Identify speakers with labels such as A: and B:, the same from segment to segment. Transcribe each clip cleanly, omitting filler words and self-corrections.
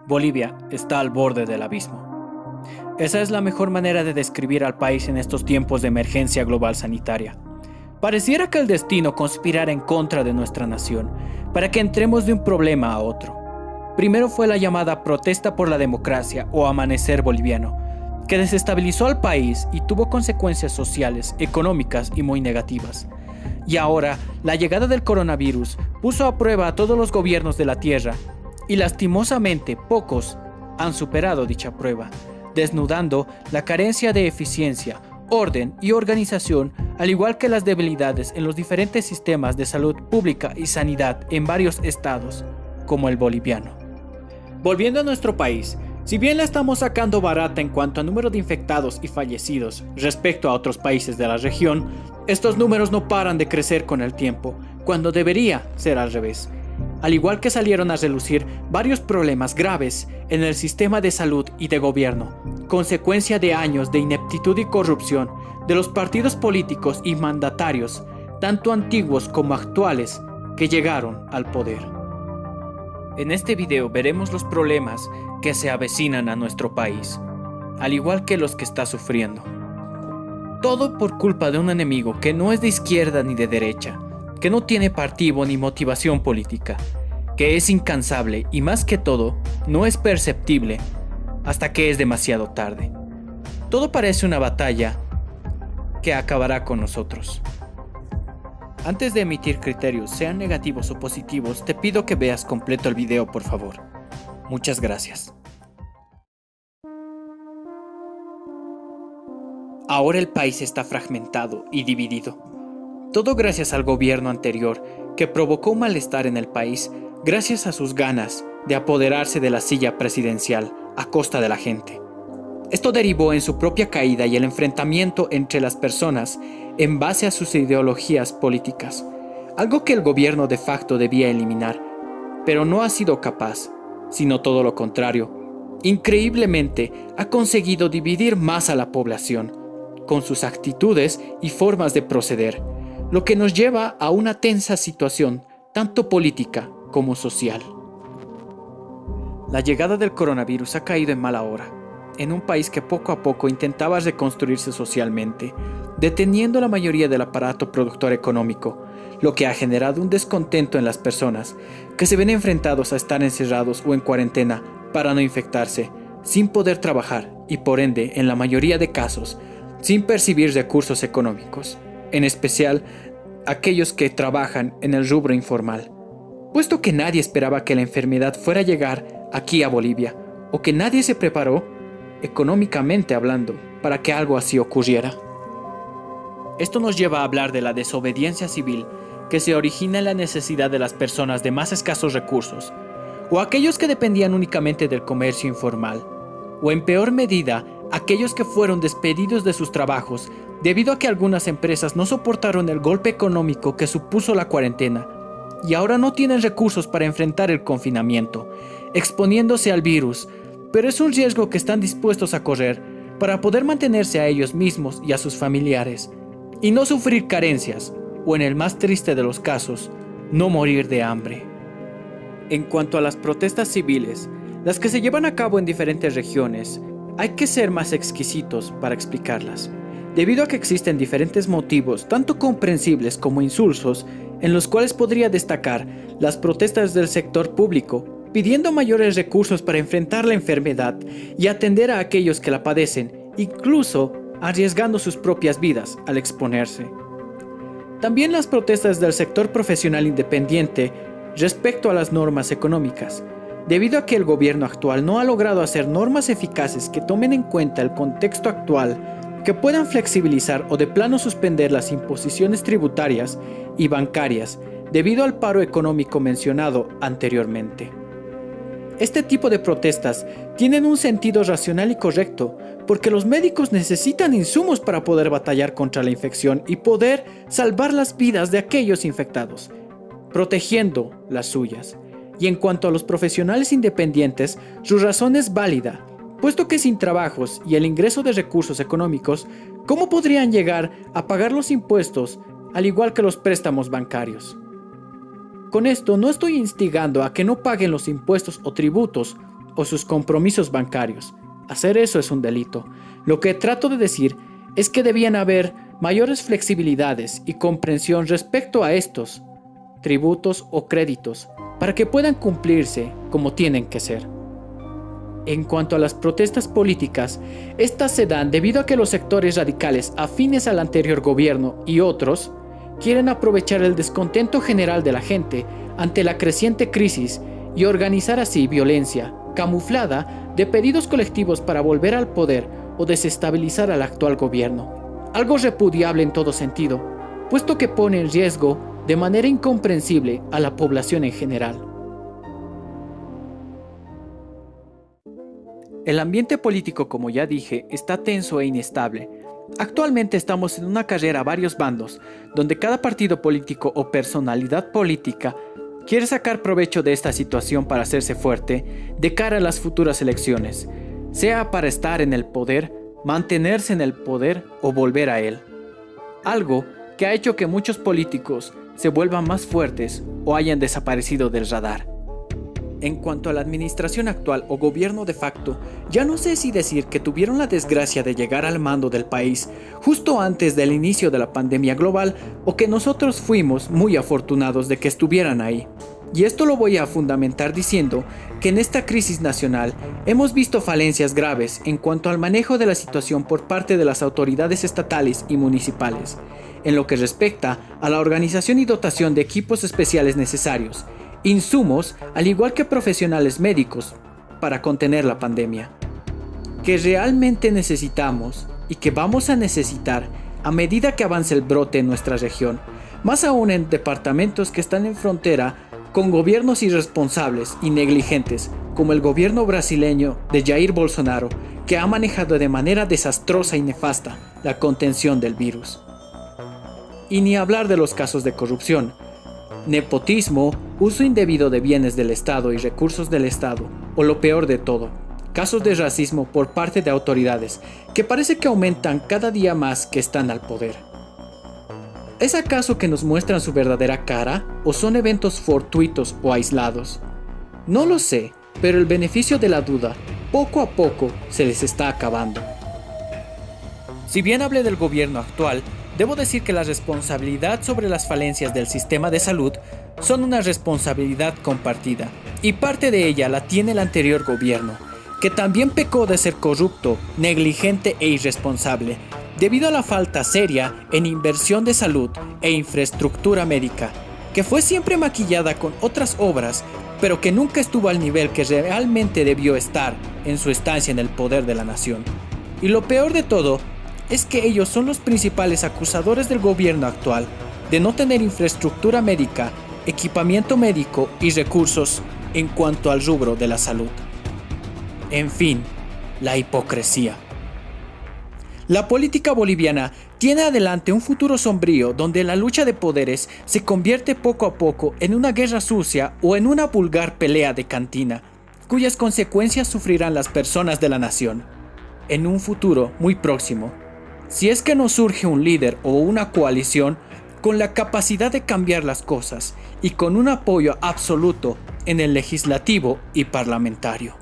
A: Bolivia está al borde del abismo. Esa es la mejor manera de describir al país en estos tiempos de emergencia global sanitaria. Pareciera que el destino conspirara en contra de nuestra nación para que entremos de un problema a otro. Primero fue la llamada protesta por la democracia o amanecer boliviano, que desestabilizó al país y tuvo consecuencias sociales, económicas y muy negativas. Y ahora, la llegada del coronavirus puso a prueba a todos los gobiernos de la Tierra, y lastimosamente pocos han superado dicha prueba, desnudando la carencia de eficiencia, orden y organización, al igual que las debilidades en los diferentes sistemas de salud pública y sanidad en varios estados, como el boliviano. Volviendo a nuestro país, si bien la estamos sacando barata en cuanto a número de infectados y fallecidos respecto a otros países de la región, estos números no paran de crecer con el tiempo, cuando debería ser al revés. Al igual que salieron a relucir varios problemas graves en el sistema de salud y de gobierno, consecuencia de años de ineptitud y corrupción de los partidos políticos y mandatarios, tanto antiguos como actuales, que llegaron al poder. En este video veremos los problemas que se avecinan a nuestro país, al igual que los que está sufriendo. Todo por culpa de un enemigo que no es de izquierda ni de derecha, que no tiene partido ni motivación política, que es incansable y más que todo, no es perceptible hasta que es demasiado tarde. Todo parece una batalla que acabará con nosotros. Antes de emitir criterios, sean negativos o positivos, te pido que veas completo el video, por favor. Muchas gracias. Ahora el país está fragmentado y dividido. Todo gracias al gobierno anterior, que provocó un malestar en el país gracias a sus ganas de apoderarse de la silla presidencial a costa de la gente. Esto derivó en su propia caída y el enfrentamiento entre las personas en base a sus ideologías políticas, algo que el gobierno de facto debía eliminar, pero no ha sido capaz, sino todo lo contrario. Increíblemente, ha conseguido dividir más a la población, con sus actitudes y formas de proceder, lo que nos lleva a una tensa situación, tanto política como social. La llegada del coronavirus ha caído en mala hora, en un país que poco a poco intentaba reconstruirse socialmente, deteniendo la mayoría del aparato productor económico, lo que ha generado un descontento en las personas, que se ven enfrentados a estar encerrados o en cuarentena para no infectarse, sin poder trabajar y por ende, en la mayoría de casos, sin percibir recursos económicos, en especial aquellos que trabajan en el rubro informal, puesto que nadie esperaba que la enfermedad fuera a llegar aquí a Bolivia, o que nadie se preparó, económicamente hablando, para que algo así ocurriera. Esto nos lleva a hablar de la desobediencia civil que se origina en la necesidad de las personas de más escasos recursos, o aquellos que dependían únicamente del comercio informal, o en peor medida, aquellos que fueron despedidos de sus trabajos debido a que algunas empresas no soportaron el golpe económico que supuso la cuarentena y ahora no tienen recursos para enfrentar el confinamiento, exponiéndose al virus, pero es un riesgo que están dispuestos a correr para poder mantenerse a ellos mismos y a sus familiares y no sufrir carencias o, en el más triste de los casos, no morir de hambre. En cuanto a las protestas civiles, las que se llevan a cabo en diferentes regiones, hay que ser más exquisitos para explicarlas, debido a que existen diferentes motivos, tanto comprensibles como insulsos, en los cuales podría destacar las protestas del sector público, pidiendo mayores recursos para enfrentar la enfermedad y atender a aquellos que la padecen, incluso arriesgando sus propias vidas al exponerse. También las protestas del sector profesional independiente respecto a las normas económicas, debido a que el gobierno actual no ha logrado hacer normas eficaces que tomen en cuenta el contexto actual, que puedan flexibilizar o de plano suspender las imposiciones tributarias y bancarias debido al paro económico mencionado anteriormente. Este tipo de protestas tienen un sentido racional y correcto, porque los médicos necesitan insumos para poder batallar contra la infección y poder salvar las vidas de aquellos infectados, protegiendo las suyas. Y en cuanto a los profesionales independientes, su razón es válida, puesto que sin trabajos y el ingreso de recursos económicos, ¿cómo podrían llegar a pagar los impuestos, al igual que los préstamos bancarios? Con esto no estoy instigando a que no paguen los impuestos o tributos o sus compromisos bancarios. Hacer eso es un delito. Lo que trato de decir es que debían haber mayores flexibilidades y comprensión respecto a estos tributos o créditos para que puedan cumplirse como tienen que ser. En cuanto a las protestas políticas, estas se dan debido a que los sectores radicales afines al anterior gobierno y otros quieren aprovechar el descontento general de la gente ante la creciente crisis y organizar así violencia camuflada de pedidos colectivos para volver al poder o desestabilizar al actual gobierno. Algo repudiable en todo sentido, puesto que pone en riesgo de manera incomprensible a la población en general. El ambiente político, como ya dije, está tenso e inestable. Actualmente estamos en una carrera a varios bandos, donde cada partido político o personalidad política quiere sacar provecho de esta situación para hacerse fuerte de cara a las futuras elecciones, sea para estar en el poder, mantenerse en el poder o volver a él. Algo que ha hecho que muchos políticos se vuelvan más fuertes o hayan desaparecido del radar. En cuanto a la administración actual o gobierno de facto, ya no sé si decir que tuvieron la desgracia de llegar al mando del país justo antes del inicio de la pandemia global o que nosotros fuimos muy afortunados de que estuvieran ahí. Y esto lo voy a fundamentar diciendo que en esta crisis nacional hemos visto falencias graves en cuanto al manejo de la situación por parte de las autoridades estatales y municipales, en lo que respecta a la organización y dotación de equipos especiales necesarios, insumos, al igual que profesionales médicos, para contener la pandemia, que realmente necesitamos y que vamos a necesitar a medida que avance el brote en nuestra región, más aún en departamentos que están en frontera con gobiernos irresponsables y negligentes, como el gobierno brasileño de Jair Bolsonaro, que ha manejado de manera desastrosa y nefasta la contención del virus. Y ni hablar de los casos de corrupción, nepotismo, uso indebido de bienes del Estado y recursos del Estado, o lo peor de todo, casos de racismo por parte de autoridades que parece que aumentan cada día más que están al poder. ¿Es acaso que nos muestran su verdadera cara o son eventos fortuitos o aislados? No lo sé, pero el beneficio de la duda poco a poco se les está acabando. Si bien hablé del gobierno actual, debo decir que la responsabilidad sobre las falencias del sistema de salud son una responsabilidad compartida, y parte de ella la tiene el anterior gobierno, que también pecó de ser corrupto, negligente e irresponsable, debido a la falta seria en inversión de salud e infraestructura médica, que fue siempre maquillada con otras obras, pero que nunca estuvo al nivel que realmente debió estar en su estancia en el poder de la nación. Y lo peor de todo es que ellos son los principales acusadores del gobierno actual de no tener infraestructura médica, equipamiento médico y recursos en cuanto al rubro de la salud. En fin, la hipocresía. La política boliviana tiene adelante un futuro sombrío donde la lucha de poderes se convierte poco a poco en una guerra sucia o en una vulgar pelea de cantina, cuyas consecuencias sufrirán las personas de la nación. En un futuro muy próximo, si es que no surge un líder o una coalición con la capacidad de cambiar las cosas y con un apoyo absoluto en el legislativo y parlamentario.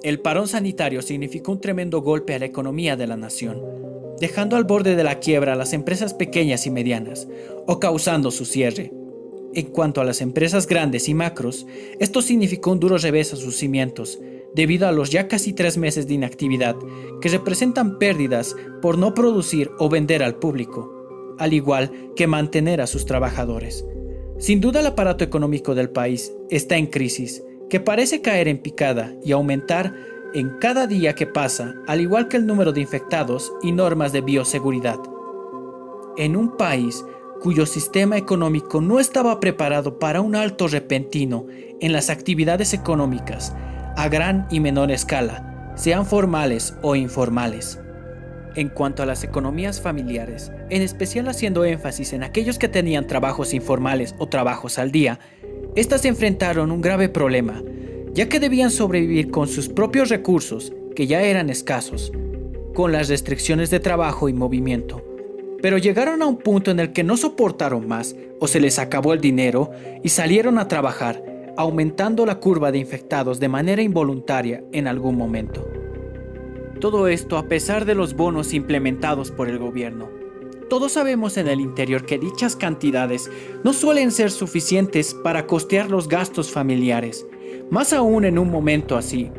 A: El parón sanitario significó un tremendo golpe a la economía de la nación, dejando al borde de la quiebra a las empresas pequeñas y medianas, o causando su cierre. En cuanto a las empresas grandes y macros, esto significó un duro revés a sus cimientos, debido a los ya casi 3 meses de inactividad, que representan pérdidas por no producir o vender al público, al igual que mantener a sus trabajadores. Sin duda el aparato económico del país está en crisis, que parece caer en picada y aumentar en cada día que pasa, al igual que el número de infectados y normas de bioseguridad. En un país cuyo sistema económico no estaba preparado para un alto repentino en las actividades económicas, a gran y menor escala, sean formales o informales. En cuanto a las economías familiares, en especial haciendo énfasis en aquellos que tenían trabajos informales o trabajos al día, estas enfrentaron un grave problema, ya que debían sobrevivir con sus propios recursos, que ya eran escasos, con las restricciones de trabajo y movimiento, pero llegaron a un punto en el que no soportaron más o se les acabó el dinero y salieron a trabajar, aumentando la curva de infectados de manera involuntaria en algún momento. Todo esto a pesar de los bonos implementados por el gobierno. Todos sabemos en el interior que dichas cantidades no suelen ser suficientes para costear los gastos familiares, más aún en un momento así.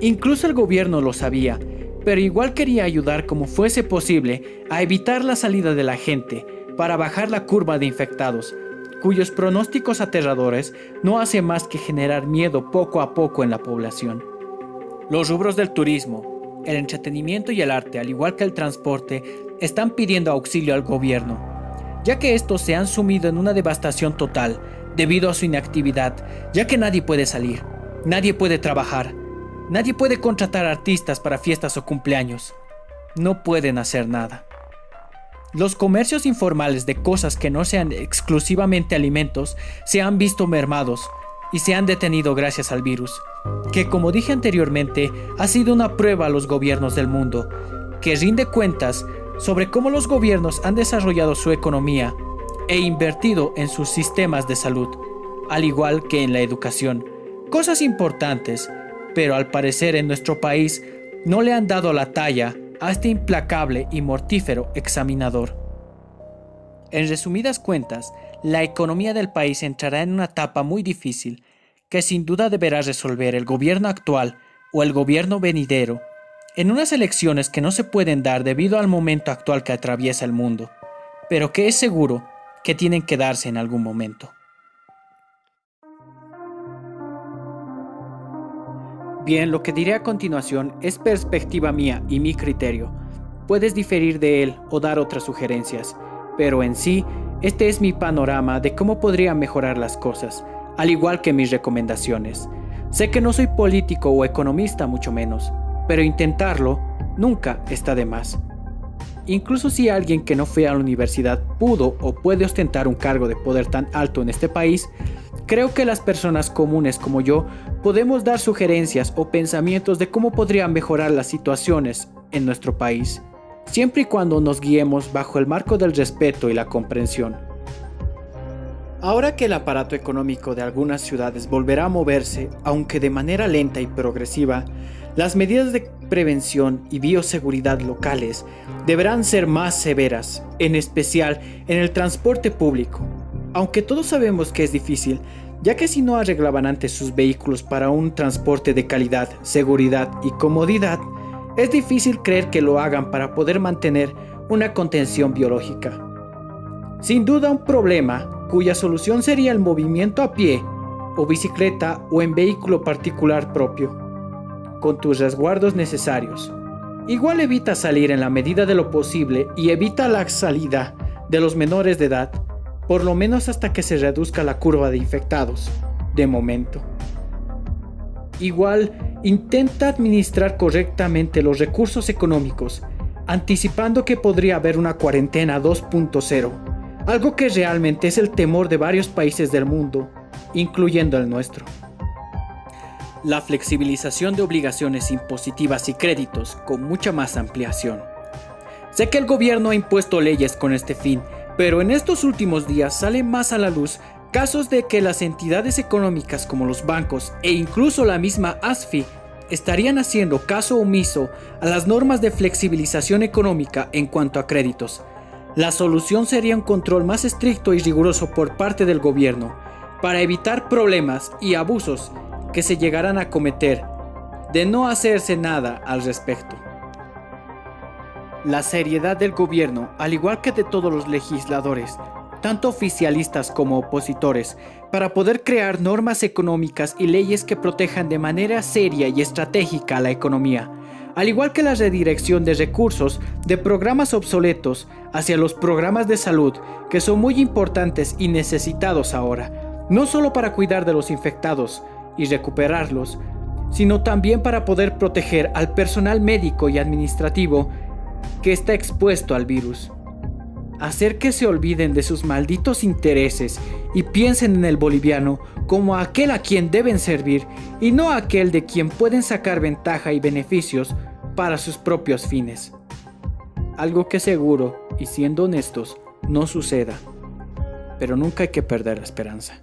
A: Incluso el gobierno lo sabía, pero igual quería ayudar como fuese posible a evitar la salida de la gente para bajar la curva de infectados, cuyos pronósticos aterradores no hacen más que generar miedo poco a poco en la población. Los rubros del turismo, el entretenimiento y el arte, al igual que el transporte, están pidiendo auxilio al gobierno, ya que estos se han sumido en una devastación total debido a su inactividad, ya que nadie puede salir, nadie puede trabajar, nadie puede contratar artistas para fiestas o cumpleaños. No pueden hacer nada. Los comercios informales de cosas que no sean exclusivamente alimentos se han visto mermados y se han detenido gracias al virus, que como dije anteriormente ha sido una prueba a los gobiernos del mundo, que rinde cuentas sobre cómo los gobiernos han desarrollado su economía e invertido en sus sistemas de salud, al igual que en la educación. Cosas importantes, pero al parecer en nuestro país no le han dado la talla a este implacable y mortífero examinador. En resumidas cuentas, la economía del país entrará en una etapa muy difícil, que sin duda deberá resolver el gobierno actual o el gobierno venidero, en unas elecciones que no se pueden dar debido al momento actual que atraviesa el mundo, pero que es seguro que tienen que darse en algún momento. Bien, lo que diré a continuación es perspectiva mía y mi criterio. Puedes diferir de él o dar otras sugerencias, pero en sí, este es mi panorama de cómo podría mejorar las cosas, al igual que mis recomendaciones. Sé que no soy político o economista, mucho menos, pero intentarlo nunca está de más. Incluso si alguien que no fue a la universidad pudo o puede ostentar un cargo de poder tan alto en este país, creo que las personas comunes como yo podemos dar sugerencias o pensamientos de cómo podrían mejorar las situaciones en nuestro país, siempre y cuando nos guiemos bajo el marco del respeto y la comprensión. Ahora que el aparato económico de algunas ciudades volverá a moverse, aunque de manera lenta y progresiva, las medidas de prevención y bioseguridad locales deberán ser más severas, en especial en el transporte público. Aunque todos sabemos que es difícil, ya que si no arreglaban antes sus vehículos para un transporte de calidad, seguridad y comodidad, es difícil creer que lo hagan para poder mantener una contención biológica. Sin duda un problema cuya solución sería el movimiento a pie, o bicicleta o en vehículo particular propio, con tus resguardos necesarios. Igual evita salir en la medida de lo posible y evita la salida de los menores de edad, por lo menos hasta que se reduzca la curva de infectados, de momento. Igual, intenta administrar correctamente los recursos económicos, anticipando que podría haber una cuarentena 2.0, algo que realmente es el temor de varios países del mundo, incluyendo el nuestro. La flexibilización de obligaciones impositivas y créditos con mucha más ampliación. Sé que el gobierno ha impuesto leyes con este fin, pero en estos últimos días salen más a la luz casos de que las entidades económicas como los bancos e incluso la misma ASFI estarían haciendo caso omiso a las normas de flexibilización económica en cuanto a créditos. La solución sería un control más estricto y riguroso por parte del gobierno para evitar problemas y abusos que se llegarán a cometer de no hacerse nada al respecto. La seriedad del gobierno, al igual que de todos los legisladores, tanto oficialistas como opositores, para poder crear normas económicas y leyes que protejan de manera seria y estratégica a la economía, al igual que la redirección de recursos de programas obsoletos hacia los programas de salud que son muy importantes y necesitados ahora, no solo para cuidar de los infectados y recuperarlos, sino también para poder proteger al personal médico y administrativo que está expuesto al virus. Hacer que se olviden de sus malditos intereses y piensen en el boliviano como aquel a quien deben servir y no aquel de quien pueden sacar ventaja y beneficios para sus propios fines. algo que seguro, y siendo honestos, no suceda. Pero nunca hay que perder la esperanza.